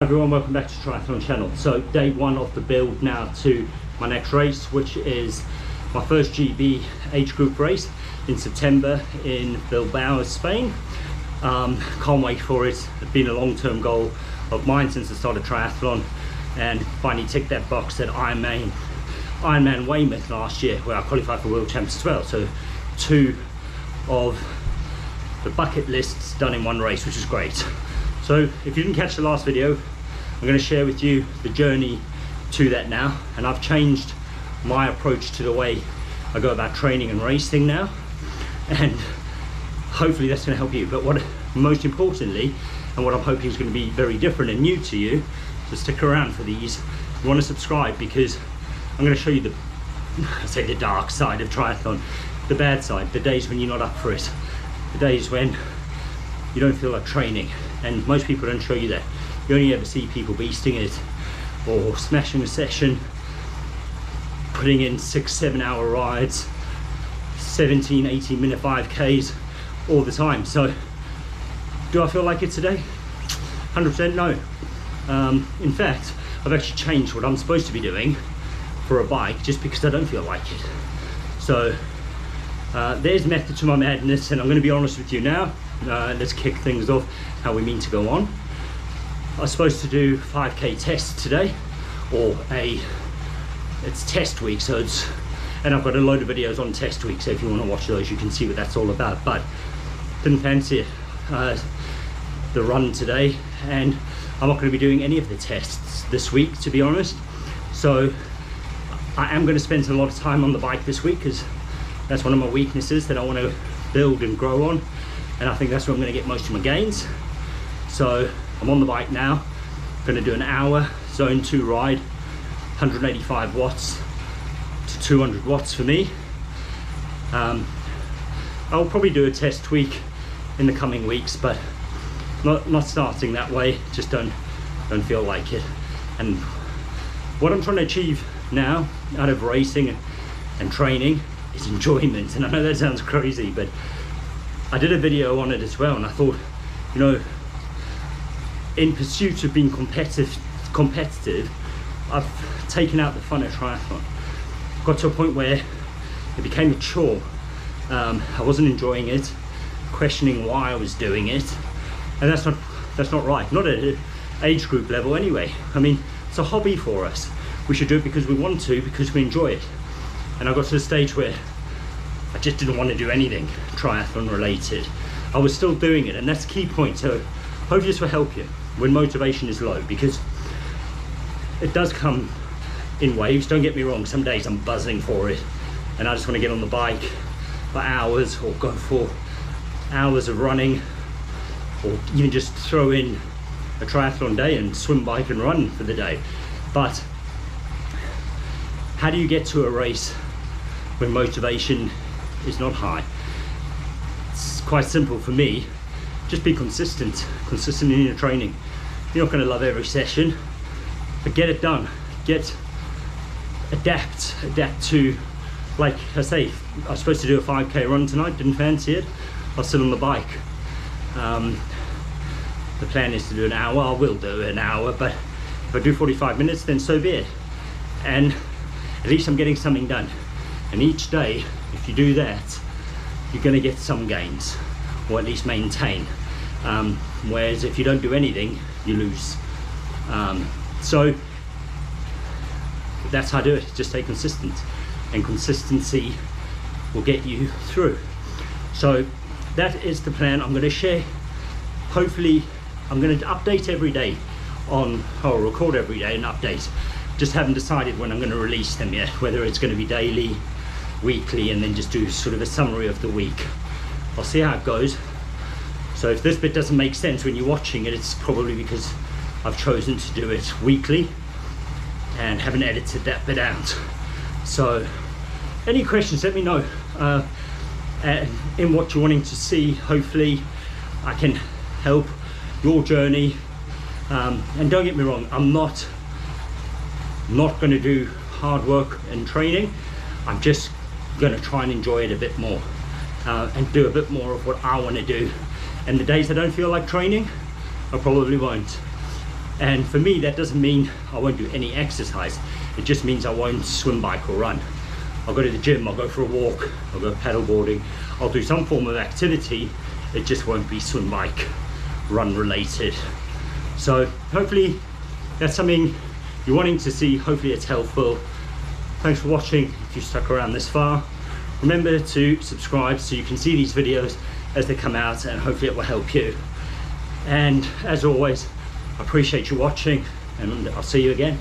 Everyone, welcome back to Triathlon channel. So day one of the build now to my next race, which is my first GB age group race in September in Bilbao, Spain. Can't wait for it. It's been a long-term goal of mine since I started triathlon, and finally ticked that box at Ironman Weymouth last year, where I qualified for world champs as well. So two of the bucket lists done in one race, which is great. So if you didn't catch the last video, I'm going to share with you the journey to that now, and I've changed my approach to the way I go about training and racing now, and hopefully that's going to help you. But what most importantly, and what I'm hoping is going to be very different and new to you, so stick around for these. You want to subscribe, because I'm going to show you the, I say the dark side of triathlon, the bad side, the days when you're not up for it, the days when you don't feel like training. And most people don't show you that. You only ever see people beasting it or smashing a session, putting in 6-7 hour rides, 17-18 minute 5Ks all the time. So do I feel like it today? 100% no. In fact, I've actually changed what I'm supposed to be doing for a bike just because I don't feel like it. So there's method to my madness, and I'm going to be honest with you now. Let's kick things off how we mean to go on. I was supposed to do 5K test today, or it's test week, so and I've got a load of videos on test week, so if you want to watch those you can see what that's all about. But didn't fancy it, the run today, and I'm not going to be doing any of the tests this week, to be honest. So I am going to spend a lot of time on the bike this week, because that's one of my weaknesses that I want to build and grow on, and I think that's where I'm going to get most of my gains. So I'm on the bike now, going to do an hour zone 2 ride, 185 watts to 200 watts for me. I'll probably do a test week in the coming weeks, but not starting that way. Just don't feel like it. And what I'm trying to achieve now out of racing and training is enjoyment. And I know that sounds crazy, but I did a video on it as well, and I thought, you know, in pursuit of being competitive, I've taken out the fun of triathlon. Got to a point where it became a chore. I wasn't enjoying it, questioning why I was doing it, and that's not right. Not at an age group level anyway. I mean, it's a hobby for us. We should do it because we want to, because we enjoy it. And I got to the stage where I just didn't want to do anything triathlon related. I was still doing it, and that's the key point. So hopefully this will help you when motivation is low, because it does come in waves. Don't get me wrong, some days I'm buzzing for it and I just want to get on the bike for hours, or go for hours of running, or even just throw in a triathlon day and swim, bike and run for the day. But how do you get to a race when motivation is not high? It's quite simple for me. Just be consistent in your training. You're not going to love every session, but get it done. Adapt to, like I say, I was supposed to do a 5K run tonight, didn't fancy it. I was still on the bike. The plan is to do an hour. I will do an hour, but if I do 45 minutes, then so be it. And at least I'm getting something done. And each day, if you do that, you're going to get some gains, or at least maintain. Whereas if you don't do anything, you lose. So that's how I do it. Just stay consistent, and consistency will get you through. So that is the plan. I'm going to share, hopefully I'm going to update every day on, or record every day and update. Just haven't decided when I'm going to release them yet, whether it's going to be daily, weekly, and then just do sort of a summary of the week. I'll see how it goes. So if this bit doesn't make sense when you're watching it, it's probably because I've chosen to do it weekly and haven't edited that bit out. So any questions, let me know in what you're wanting to see. Hopefully I can help your journey. And don't get me wrong, I'm not going to do hard work and training. I'm just going to try and enjoy it a bit more, and do a bit more of what I want to do. And the days I don't feel like training, I probably won't. And for me, that doesn't mean I won't do any exercise. It just means I won't swim, bike or run. I'll go to the gym, I'll go for a walk, I'll go paddle boarding, I'll do some form of activity. It just won't be swim, bike, run related. So hopefully that's something you're wanting to see. Hopefully it's helpful. Thanks for watching. If you stuck around this far, remember to subscribe so you can see these videos as they come out, and hopefully it will help you. And as always, I appreciate you watching, and I'll see you again.